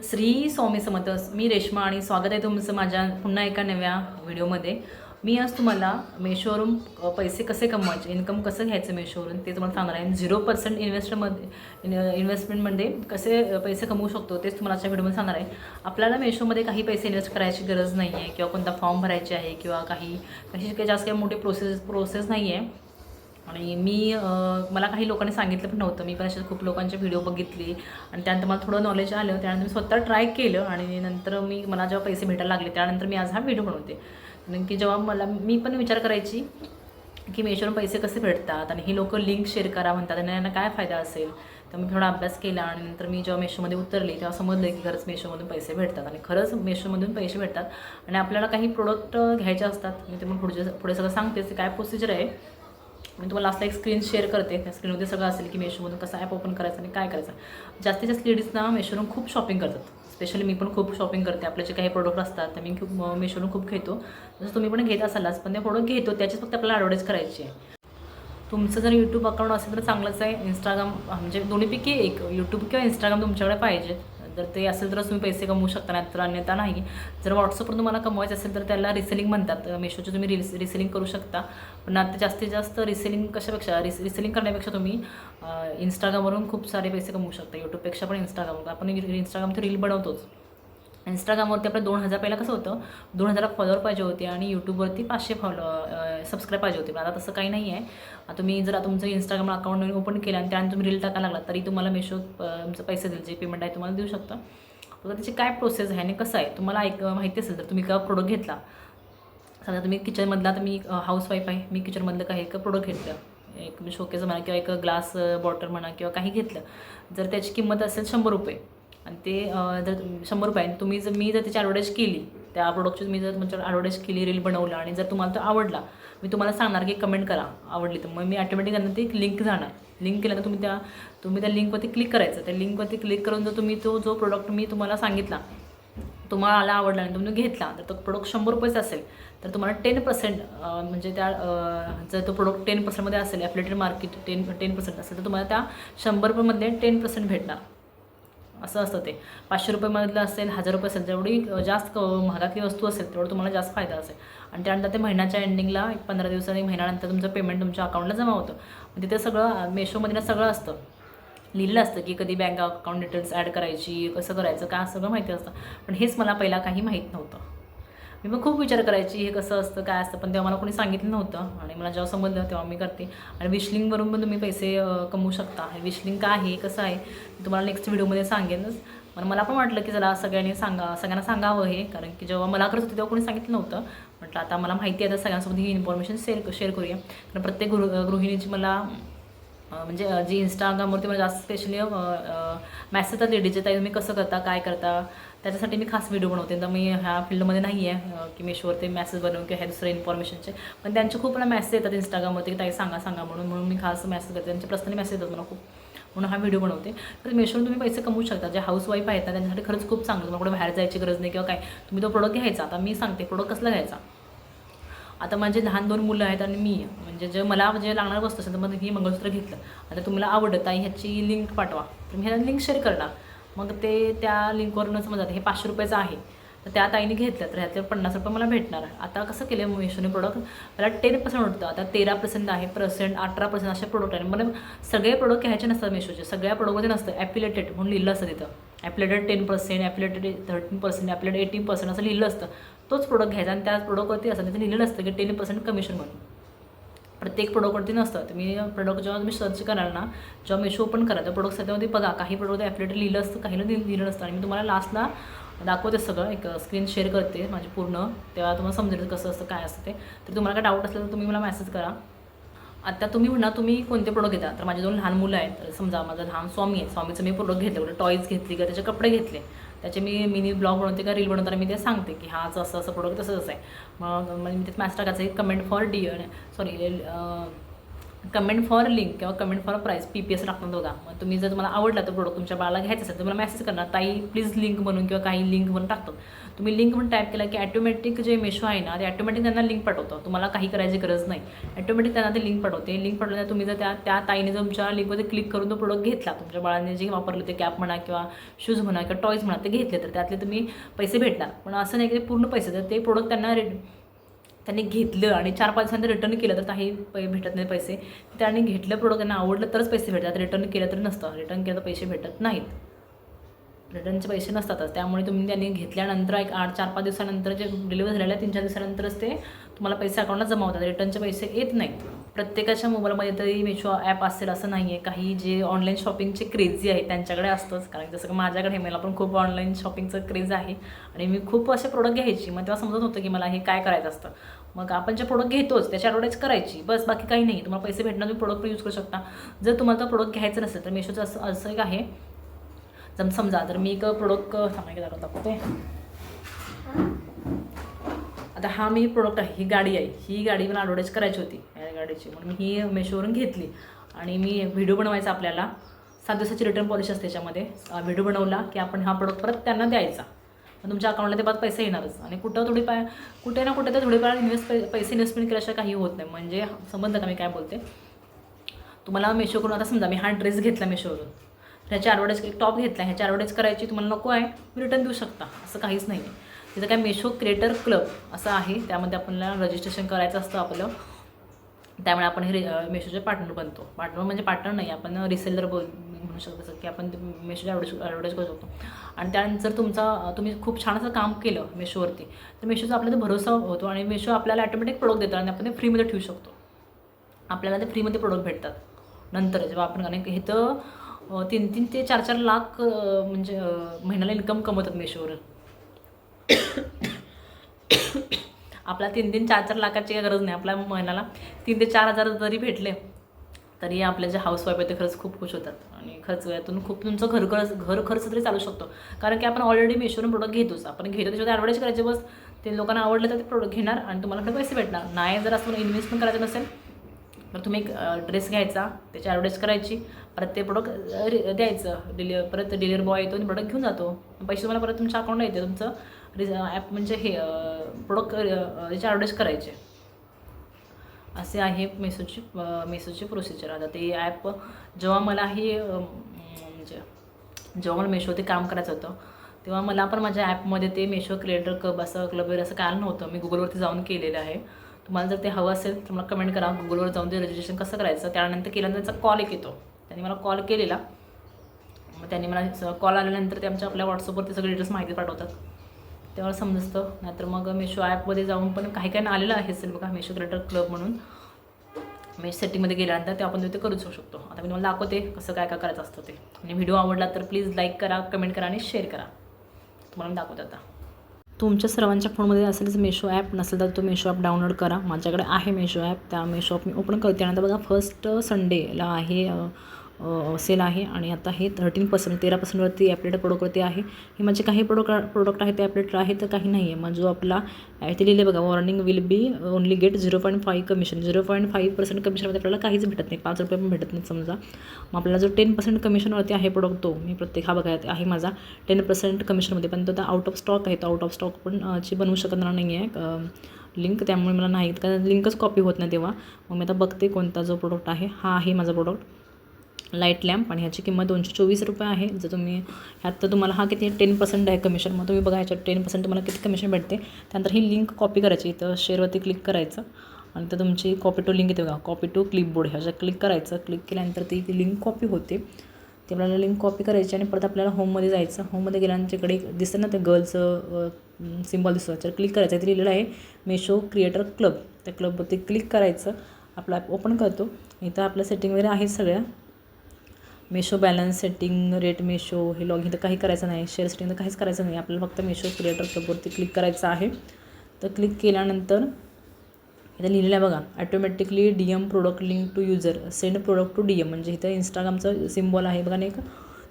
श्री स्वामी समर्थ. मी रेश्मा आणि स्वागत आहे तुमचं माझ्या पुन्हा एका नव्या व्हिडिओमध्ये. मी आज तुम्हाला मेशोवरून पैसे कसे कमवायचे, इन्कम कसं घ्यायचं मेशोवरून ते तुम्हाला सांगणार आहे. 0% इन्व्हेस्टमेंटमध्ये कसे पैसे कमवू शकतो तेच तुम्हाला आजच्या व्हिडिओमध्ये सांगणार आहे. आपल्याला मेशोमध्ये काही पैसे इन्व्हेस्ट करायची गरज नाही आहे किंवा कोणता फॉर्म भरायचे आहे किंवा काही जास्त काही मोठी प्रोसेस नाही आहे. आणि मला काही लोकांनी सांगितलं पण नव्हतं. मी पण असे खूप लोकांचे व्हिडिओ बघितले आणि त्यानंतर मला थोडं नॉलेज आलं. त्यानंतर मी स्वतः ट्राय केलं आणि नंतर मला जेव्हा पैसे भेटायला लागले त्यानंतर मी आज हा व्हिडिओ बनवते. कारण की जेव्हा मी पण विचार करायची की मेशोवरून पैसे कसे भेटतात आणि ही लोकं लिंक शेअर करा म्हणतात आणि यांना काय फायदा असेल. तर मी थोडा अभ्यास केला आणि नंतर मी जेव्हा मेशोमध्ये उतरले तेव्हा समजलं की खरंच मेशोमधून पैसे भेटतात आणि खरंच मेशोमधून पैसे भेटतात. आणि आपल्याला काही प्रोडक्ट घ्यायचे असतात. मी तुम्हाला पुढे सगळं सांगते ते काय प्रोसिजर आहे. मी तुम्हाला लास्टला एक स्क्रीन शेअर करते. त्या स्क्रीनमध्ये सगळं असेल की मेशोमधून कसं ॲप ओपन करायचं आणि काय करायचं. जास्तीत जास्त लेडीजना मेशोवरून खूप शॉपिंग करतात. स्पेशली मी पण खूप शॉपिंग करते. आपले जे काही प्रोडक्ट असतात तर मी खूप मेशोवरून खूप घेतो. जसं तुम्ही पण घेत असालच, पण ते प्रोडक्ट घेतो त्याचीच फक्त आपल्याला ॲडव्हर्टाईज करायची आहे. तुमचं जर यूट्यूब अकाउंट असेल तर चांगलंच आहे. इंस्टाग्राम म्हणजे दोन्हीपैकी एक, यूट्यूब किंवा इंस्टाग्राम तुमच्याकडे पाहिजेत. जर ते असेल तरच तुम्ही पैसे कमवू शकता, नाही तर अन्यथा नाही. जर व्हॉट्सअपवर तुम्हाला कमवायचं असेल तर त्याला रिसेलिंग म्हणतात. मेशोचे तुम्ही रिसेलिंग करू शकता. पण आता जास्तीत जास्त रिसेलिंग कशापेक्षा रिसेलिंग करण्यापेक्षा तुम्ही इंस्टाग्रामवरून खूप सारे पैसे कमवू शकता. यूट्यूबपेक्षा पण इंस्टाग्राम. आपण इंस्टाग्रामचं रील बनवतोच. इंस्टाग्रामवरती आपलं 2000 पहिला कसं होतं, 2000 फॉलोअर पाहिजे होते आणि यूट्यूबवरती 500 सबस्क्राईब पाहिजे होते. पण आता तसं काही नाही आहे. तुम्ही जर तुमचं इंस्टाग्राम अकाउंट ओपन केलं आणि त्यानंतर तुम्ही रील टाकायला लागला तरी तुम्हाला मेशो तुमचं पैसे देईल. जे पेमेंट आहे तुम्हाला देऊ शकतं. तर त्याची काय प्रोसेस आहे आणि कसं आहे तुम्हाला माहिती असेल तर तुम्ही का प्रोडक्ट घेतला. समजा तुम्ही किचनमधला, तर मी हाऊसवाईफ आहे, मी किचनमधलं काही एक प्रोडक्ट घेतलं, एक शोकेस म्हणा किंवा एक ग्लास बॉटल म्हणा किंवा काही घेतलं. जर त्याची किंमत असेल 100 रुपये आणि ते जर 100 रुपये मी जर त्याची ॲडव्हर्टाईज केली, त्या प्रोडक्टची मी जर तुमच्यावर ॲडव्हर्टाईज केली, रील बनवला आणि जर तुम्हाला तो आवडला, मी तुम्हाला सांगणार की कमेंट करा आवडली. तर मग मी ऑटोमॅटिक ती लिंक जाणार. लिंक केल्यानंतर तुम्ही त्या लिंकवरती क्लिक करायचं. त्या लिंकवरती क्लिक करून जर तुम्ही जो प्रोडक्ट मी तुम्हाला सांगितला तुम्हाला आवडला आणि तुम्ही घेतला, तर तो प्रोडक्ट 100 रुपयेचा असेल तर तुम्हाला 10% म्हणजे त्या जर तो प्रोडक्ट 10%मध्ये असेल, ॲफिलिएटेड मार्केट 10% असेल तर तुम्हाला त्या 100 रुपयेमधले 10% भेटणार. असं असतं ते. 500 रुपयेमधलं असेल, 1000 रुपये असेल, जेवढी जास्त महागातली वस्तू असेल तेवढं तुम्हाला जास्त फायदा असेल. आणि त्यानंतर ते महिन्याच्या एंडिंगला 15 दिवसांनी, महिन्यानंतर तुमचं पेमेंट तुमच्या अकाउंटला जमा होतं. तिथे सगळं मेशोमध्ये सगळं असतं, लिहिलं असतं की कधी बँक अकाउंट डिटेल्स ॲड करायची, कसं करायचं, काय सगळं माहिती असतं. पण हेच मला पहिला काही माहीत नव्हतं. मी मग खूप विचार करायची हे कसं असतं, काय असतं, पण तेव्हा मला कोणी सांगितलं नव्हतं. आणि मला जेव्हा समजलं तेव्हा मी करते. आणि विशलिंगवरून पण तुम्ही पैसे कमवू शकता. हे विशलिंग काय आहे, कसं आहे, मी तुम्हाला नेक्स्ट व्हिडिओमध्ये सांगेनच. मला पण वाटलं की चला सगळ्यांना सांगावं हे, कारण की जेव्हा मला करत होते तेव्हा कोणी सांगितलं नव्हतं. म्हटलं आता मला माहिती आहे तर सगळ्यांसोबत ही इन्फॉर्मेशन शेअर करूया. कारण प्रत्येक गृहिणीची मला म्हणजे जी इंस्टाग्रामवरती मला जास्त स्पेशली मॅसेज येतात लेडीजचे, ताई तुम्ही कसं करता, काय करता, त्याच्यासाठी मी खास व्हिडिओ बनवते. तर मी ह्या फील्डमध्ये नाही आहे की मेशोवरती मॅसेज बनवून किंवा ह्या दुसऱ्या इन्फॉर्मेशनचे. पण त्यांचे खूप मला मॅसेज येतात इंस्टाग्रामवरती की ताई सांगा म्हणून मी खास मॅसेज करते. त्यांचे पर्सनली मॅसेज येतात मला खूप, म्हणून हा व्हिडिओ बनवते. तर मेशोवरून तुम्ही पैसे कमवू शकता. जे हाऊसवाईफ आहेत ना त्यांच्यासाठी खरंच खूप चांगलं. तुम्हाला कुठे बाहेर जायची गरज नाही किंवा काय, तुम्ही तो प्रोडक्ट घ्यायचा. आता मी सांगते प्रोडक्ट कसला घ्यायचा. आता माझे लहान 2 मुलं आहेत आणि मी म्हणजे जे मला जे लागणार वस्तू असेल तर मग ही मंगळसूत्र घेतलं. आता तुम्हाला आवडत आहे, ह्याची लिंक पाठवा, तर मी ह्याला लिंक शेअर करणार. मग ते त्या लिंकवरूनच समजा हे 500 रुपयाचं आहे तर त्या ताईने घेतलं तर ह्यातले 50 रुपये मला भेटणार. आता कसं केलं मेशोने प्रोडक्ट, मला 10% होतं. आता 13% आहे, 18% असे प्रोडक्ट आहे. मला सगळे प्रोडक्ट घ्यायचे नसतात मेशोचे. सगळ्या प्रोडक्टमध्ये नसतं. ॲफिलिएटेड म्हणून लिहिलं असतं तिथं. ॲफिलिएटेड 10%, ॲफिलिएटेड 13%, ॲफिलिएटेड 18% असं लिहिलं असतं. तोच प्रोडक्ट घ्यायचा आणि त्याच प्रोडक्टवरती असं तिथे लिहिलं असतं की 10% कमिशन म्हणून. प्रत्येक प्रोडक्टवरती नसतं. तुम्ही प्रोडक्ट जेव्हा तुम्ही सर्च कराल ना, जेव्हा मेशो ओपन करा त्या प्रोडक्ट त्याच्यामध्ये बघा, काही प्रोडक्ट ॲफिलिएटेड लिहिलं असतं, काहीला लिहिलं नसतं. आणि मी तुम्हाला लास्टला दाखवते सगळं, एक स्क्रीन शेअर करते माझी पूर्ण, तेव्हा तुम्हाला समजेल कसं असतं, काय असतं ते. तर तुम्हाला काय डाऊट असलं तर तुम्ही मला मेसेज करा. आता तुम्ही म्हणा तुम्ही कोणते प्रोडक्ट घेता. तर माझे 2 लहान मुलं आहेत. तर समजा माझा लहान स्वामी आहे, स्वामीचं मी प्रोडक्ट घेतले, कुठे टॉईज घेतली किंवा त्याचे कपडे घेतले, त्याचे मी मिनी ब्लॉग बनवते का रील बनवताना मी ते सांगते की हाच असं प्रोडक्ट तसंच आहे. मग मी त्यात मॅसेज टाकायचं, comment for sorry comment for link किंवा कमेंट फॉर प्राईस PPS टाकतात बघा. मग तुम्ही जर तुम्हाला आवडला तर प्रोडक्ट तुमच्या बाळाला घ्यायचं असेल तर तुम्हाला मेसेज करणार, ताई प्लीज लिंक म्हणून किंवा काही लिंक म्हणून टाकतात. तुम्ही लिंक म्हणून टाईप केला की ॲटोमॅटिक जे मेशो आहे ना ते ॲटोमॅटिक त्यांना लिंक पाठवतं. तुम्हाला काही करायची गरज नाही, ॲटोमॅटिक त्यांना ते लिंक पाठवते. लिंक पाठवल्यानंतर तुम्ही जर त्या ताईने जर तुमच्या लिंकमध्ये क्लिक करून तो प्रोडक्ट घेतला, तुमच्या बाळाने जे वापरले ते कॅप म्हणा किंवा शूज म्हणा किंवा टॉईज म्हणा ते घेतले तर त्यातले तुम्ही पैसे भेटणार. पण असं नाही की पूर्ण पैसे, तर ते प्रोडक्ट त्यांनी घेतलं आणि 4-5 दिवसांनी रिटर्न केलं तर काही भेटत नाही पैसे. त्यांनी घेतलं प्रोडक्ट, त्यांना आवडलं तरच पैसे भेटतात, रिटर्न केलं तर नसतं. रिटर्न केलं तर पैसे भेटत नाहीत, रिटर्नचे पैसे नसतातच. त्यामुळे तुम्ही त्यांनी घेतल्यानंतर एक 4-5 दिवसानंतर जे डिलिव्हरी झालेल्या 3-4 दिवसानंतरच ते तुम्हाला पैसे अकाउंटला जमा होतात, रिटर्नचे पैसे येत नाहीत. प्रत्येकाच्या मोबाईलमध्ये तरी मेशो ॲप असेल असं नाही आहे. काही जे ऑनलाईन शॉपिंगचे क्रेझी आहे त्यांच्याकडे असतंच, कारण जसं की माझ्याकडे मला पण खूप ऑनलाईन शॉपिंगचं क्रेज आहे आणि मी खूप असे प्रोडक्ट घ्यायची. मग तेव्हा समजत होतं की मला हे काय करायचं असतं. मग आपण जे प्रोडक्ट घेतोच त्याची ॲडव्हर्टाईज करायची बस, बाकी काही नाही. तुम्हाला पैसे भेटणार, तुम्ही प्रोडक्ट पण यूज करू शकता. जर तुम्हाला तर प्रोडक्ट घ्यायचं नसेल तर मेशोचं असं एक आहे. जर समजा तर मी एक प्रोडक्ट दाखवते. आता हा मी प्रोडक्ट आहे, ही गाडी आहे, ही गाडी मला ॲडव्हर्टाईज करायची होती या गाडीची, म्हणून मी ही मेशोवरून घेतली. आणि मी व्हिडिओ बनवायचा, आपल्याला 7 दिवसाची रिटर्न पॉलिसी असते त्याच्यामध्ये. व्हिडिओ बनवला की आपण हा प्रोडक्ट परत त्यांना द्यायचा, मग तुमच्या अकाउंटला ते बाद पैसे येणारच. आणि कुठे ना कुठे तर थोडेफार पैसे इन्व्हेस्टमेंट केल्याशिवाय काही होत नाही. म्हणजे समजलं का मी काय बोलते. तुम्हाला मेशोकडून, आता समजा मी हा ड्रेस घेतला मेशोवरून, ह्याची ॲडव्हर्टाईज, एक टॉप घेतला, ह्याची ॲडव्हर्टाईज करायची तुम्हाला नको आहे, मी रिटर्न देऊ शकता, असं काहीच नाही आहे. तिथं काय मेशो क्रिएटर क्लब असं आहे, त्यामध्ये आपल्याला रजिस्ट्रेशन करायचं असतं आपलं. त्यामुळे आपण हे मेशोचे पार्टनर बनतो. पार्टनर म्हणजे पार्टनर नाही, आपण रिसेलर म्हणू शकतो, जसं की आपण मेशोचे ॲडव्हर्टाईज करू शकतो. आणि त्यानंतर तुम्ही खूप छान असं काम केलं मेशोवरती तर मेशोचा आपल्याला भरोसा होतो आणि मेशो आपल्याला ॲटोमॅटिक प्रोडक्ट देतात आणि आपण ते फ्रीमध्ये ठेवू शकतो. आपल्याला ते फ्रीमध्ये प्रोडक्ट भेटतात. नंतर जेव्हा आपण हे तर 3-3 ते 4-4 लाख म्हणजे महिन्याला इन्कम कमवतात मेशोवरून. आपला 3-3, 4-4 लाखाची गरज नाही. आपल्या महिन्याला 3 ते 4 हजार जरी भेटले तरी आपले जे हाऊसवाईफ आहे ते खरंच खूप खुश होतात. आणि खर्च यातून खूप तुमचं घर खर्च तरी चालू शकतो. कारण की आपण ऑलरेडी मेशोवरून प्रोडक्ट घेतोच, आपण घेतो त्याच्यावर ॲडव्हर्टाईज करायचे बस. ते लोकांना आवडलं तर ते प्रोडक्ट घेणार आणि तुम्हाला पैसे भेटणार. नाही जर असं इन्व्हेस्टमेंट करायचं नसेल तर तुम्ही एक ड्रेस घ्यायचा, त्याची ॲडव्हर्टाईज करायची, परत ते प्रोडक्ट द्यायचं, परत डिलिव्हरी बॉय येतो आणि प्रोडक्ट घेऊन जातो. पैसे तुम्हाला परत तुमच्या अकाउंटला येते. तुमचं ॲप म्हणजे हे प्रोडक्ट याची ॲडव्हर्टाईज करायचे. असे आहे मेशोची प्रोसिजर. आता ते ॲप जेव्हा मला म्हणजे जेव्हा मला मेशोवरती काम करायचं होतं तेव्हा मला पण माझ्या ॲपमध्ये ते मेशो क्रिएटर क्लब वगैरे असं काय नव्हतं. मी गुगलवरती जाऊन केलेलं आहे. तुम्हाला जर ते हवं असेल तर मला कमेंट करा, गुगलवर जाऊन ते रजिस्ट्रेशन कसं करायचं. त्यानंतर केल्यानंतर त्याचा कॉल येतो. त्यांनी मला कॉल केलेला, मग त्यांनी मला कॉल आल्यानंतर ते आपल्या व्हॉट्सअपवरती सगळे डिटेल्स माहिती पाठवतात, तेव्हा समजतं. नाहीतर मग मेशो ॲपमध्ये जाऊन पण काही आलेलं आहे असेल बघा, मेशो क्रिएटर क्लब म्हणून. मेश सेटिंगमध्ये गेल्यानंतर ते आपण ते करू शकतो. आता मी तुम्हाला दाखवते कसं काय करायचं असतं ते. आणि व्हिडिओ आवडला तर प्लीज लाईक करा, कमेंट करा आणि शेअर करा. तुम्हाला मी दाखवते. आता तुमच्या सर्वांच्या फोनमध्ये असेलच मेशो ॲप, नसेल तर तो मेशो ॲप डाउनलोड करा. माझ्याकडे आहे मेशो ॲप, त्या मेशो ॲप मी ओपन करते. त्यानंतर बघा फर्स्ट संडेला आहे सेल आहे आणि आता हे 13% ॲपलेट प्रोडक्टवरती आहे. हे माझे काही प्रोडक्ट आहेत ते ॲपलेट आहे तर काही नाही आहे. मग जो आपला ते लिहिले बघा, warning will be only get 0.5 commission. 0.5% कमिशनमध्ये आपल्याला काहीच भेटत नाही, 5 रुपये पण भेटत नाही समजा. मग आपल्याला जो 10% कमिशनवरती आहे प्रोडक्ट, तो मी हा बघा आहे माझा 10% कमिशनमध्ये. पण तो आता आउट ऑफ स्टॉक आहे, तो आउट ऑफ स्टॉक पण बनवू शकत नाही आहे लिंक, त्यामुळे मला नाही, कारण लिंकच कॉपी होत नाही तेव्हा. मग मी आता बघते कोणता जो प्रोडक्ट आहे. हा आहे माझा प्रोडक्ट लाईट लॅम्प आणि ह्याची किंमत 224 रुपये आहे. जर तुम्ही ह्यात तर तुम्हाला हा किती 10% आहे कमिशन. मग तुम्ही बघा ह्याच्यात 10% तुम्हाला किती कमिशन भेटते. त्यानंतर ही लिंक कॉपी करायची, इथं शेअरवरती क्लिक करायचं आणि तर तुमची कॉपी टू लिंक येते बघा, कॉपी टू क्लिपबोर्ड ह्याच्यात क्लिक करायचं. क्लिक केल्यानंतर ती लिंक कॉपी होते. ती आपल्याला लिंक कॉपी करायची आणि परत आपल्याला होममध्ये जायचं. होममध्ये गेल्यानंतर इकडे दिसतं ना ते गर्लचं सिम्बॉल दिसतं, त्याच्यावर क्लिक करायचं. ते लिहिलेलं आहे मेशो क्रिएटर क्लब. त्या क्लबवरती क्लिक करायचं, आपला ॲप ओपन करतो. इथं आपल्या सेटिंग वगैरे आहेत सगळ्या, Meesho balance setting, rate Meesho, हे लॉगिन तर काही करायचं नाही, शेअर सेटिंग तर काहीच करायचं नाही. आपल्याला फक्त मेशो क्रिएटर क्लबवरती क्लिक करायचं आहे. तर क्लिक केल्यानंतर इथं लिहिलेलं आहे बघा, automatically DM product link to user, send product to DM. म्हणजे इथं इंस्टाग्रामचं सिम्बॉल आहे बघा नाही का,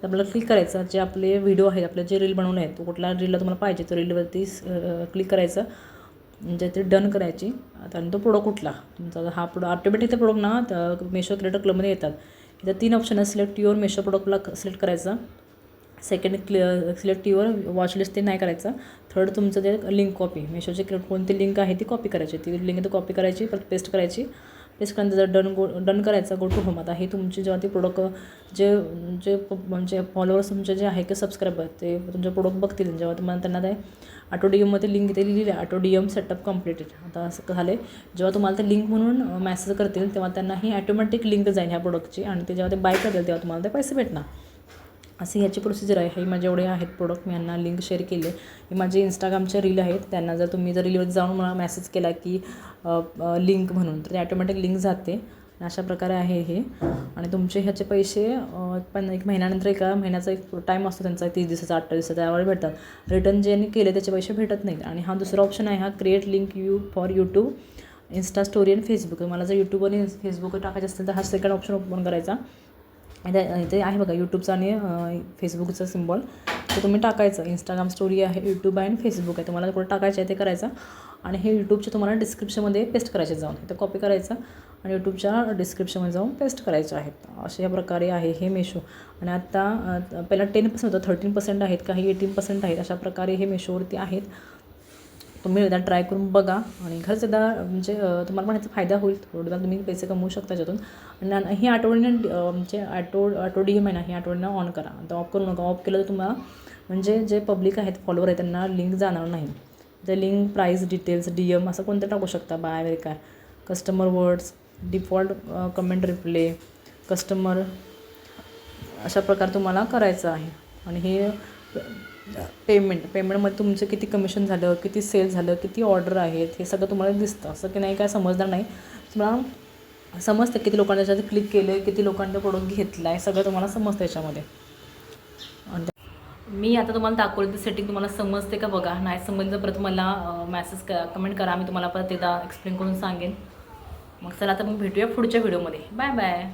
तर आपल्याला क्लिक करायचं. जे आपले व्हिडिओ आहेत, आपले जे रील बनवले आहेत, तो कुठल्या रीलला तुम्हाला पाहिजे तो रीलवरती क्लिक करायचं. म्हणजे ते डन करायची. आता तो प्रोडक्ट कुठला तुमचा हा प्रोडक्ट ऑटोमॅटिक ते प्रोडक्ट ना तर मेशो क्रिएटर क्लबमध्ये येतात. इथं 3 ऑप्शन आहे. सिलेक्ट युअर मेशो प्रोडक्टला सिलेक्ट करायचं. Second select your watch list ते नाही करायचं. थर्ड तुमचं ते लिंक कॉपी मेशोची कोणती लिंक आहे ती कॉपी करायची. ती लिंक तर कॉपी करायची परत पेस्ट करायची. पेस्ट केल्यानंतर जर डन करायचं गो टू होम. आता हे तुमचे जेव्हा ते प्रोडक्ट जे जे म्हणजे फॉलोअर्स तुमचे जे आहे की सबस्क्रायबर ते तुमचे प्रोडक्ट बघतील जेव्हा तुम्हाला त्यांना ते ऑटो डी एममध्ये लिंक इथे लिहिली आहे auto D M setup completed. आता असं झालं जेव्हा तुम्हाला ते लिंक म्हणून मेसेज करतील तेव्हा त्यांना ही ॲटोमॅटिक लिंक जाईल ह्या प्रोडक्टची आणि ते जेव्हा ते बाय करतील तेव्हा तुम्हाला ते पैसे भेटणार. अशी ह्याची प्रोसिजर आहे. हे माझे एवढे आहेत प्रोडक्ट मी यांना लिंक शेअर केले. हे माझे इंस्टाग्रामचे रील आहेत. त्यांना जर तुम्ही जर रीलवर जाऊन मला मेसेज केला की लिंक म्हणून तर ते ॲटोमॅटिक लिंक जाते. आणि अशा प्रकारे आहे हे. आणि तुमचे ह्याचे पैसे पण 1 महिन्यानंतर एका महिन्याचा एक टाईम असतो त्यांचा 30 दिवसाचा 28 दिवसाचा त्यावर भेटतात. रिटर्न ज्यांनी केले त्याचे पैसे भेटत नाहीत. आणि हा दुसरा ऑप्शन आहे हा create link for YouTube Insta story आणि फेसबुक. मला जर यूट्यूब आणि फेसबुकवर टाकायचं असेल तर हा सेकंड ऑप्शन ओपन करायचा. इथे आहे बघा यूट्यूबचा आणि फेसबुकचा सिम्बॉल ते तुम्ही टाकायचं. इंस्टाग्राम स्टोरी आहे, यूट्यूब आहे आणि फेसबुक आहे. तुम्हाला कुठं टाकायचं आहे ते करायचं. आणि हे यूट्यूबचे तुम्हाला डिस्क्रिप्शनमध्ये पेस्ट करायचे जाऊन इथं कॉपी करायचं आणि यूट्यूबच्या डिस्क्रिप्शनमध्ये जाऊन पेस्ट करायचे आहेत. अशा प्रकारे आहे हे मेशो. आणि आता पहिला 10% होतं 13% आहेत काही 18% आहेत. अशा प्रकारे हे मेशोवरती आहेत. तुम्ही एकदा ट्राय करून बघा आणि खरंच एकदा म्हणजे तुम्हाला पण ह्याचा फायदा होईल. थोडं तुम्ही पैसे कमवू शकता त्याच्यातून. आणि ही आठवड्यानं म्हणजे ऑटो डी एम आहे ना ही आठवड्यानं ऑन करा. आता ऑफ करू नका. ऑफ केलं तर तुम्हाला म्हणजे जे पब्लिक आहेत फॉलोवर आहेत त्यांना लिंक जाणार नाही. ते link price details D M असं कोणतं टाकू शकता बाय वगैरे काय customer words default comment reply customer अशा प्रकारे तुम्हाला करायचं आहे. आणि हे पेमेंटमध्ये तुमचं किती कमिशन झालं किती सेल झालं किती ऑर्डर आहेत हे सगळं तुम्हाला दिसतं. असं की नाही काय समजणार नाही. तुम्हाला समजतं किती लोकांनी त्याच्यात क्लिक केलं आहे किती लोकांनी प्रोडक्ट घेतला आहे सगळं तुम्हाला समजतं याच्यामध्ये. मी आता तुम्हाला दाखवलं ते सेटिंग तुम्हाला समजते का बघा. नाही समजलं परत मला मेसेज कमेंट करा. मी तुम्हाला परत एकदा एक्सप्लेन करून सांगेन. मग चला आता मग भेटूया पुढच्या व्हिडिओमध्ये. Bye bye.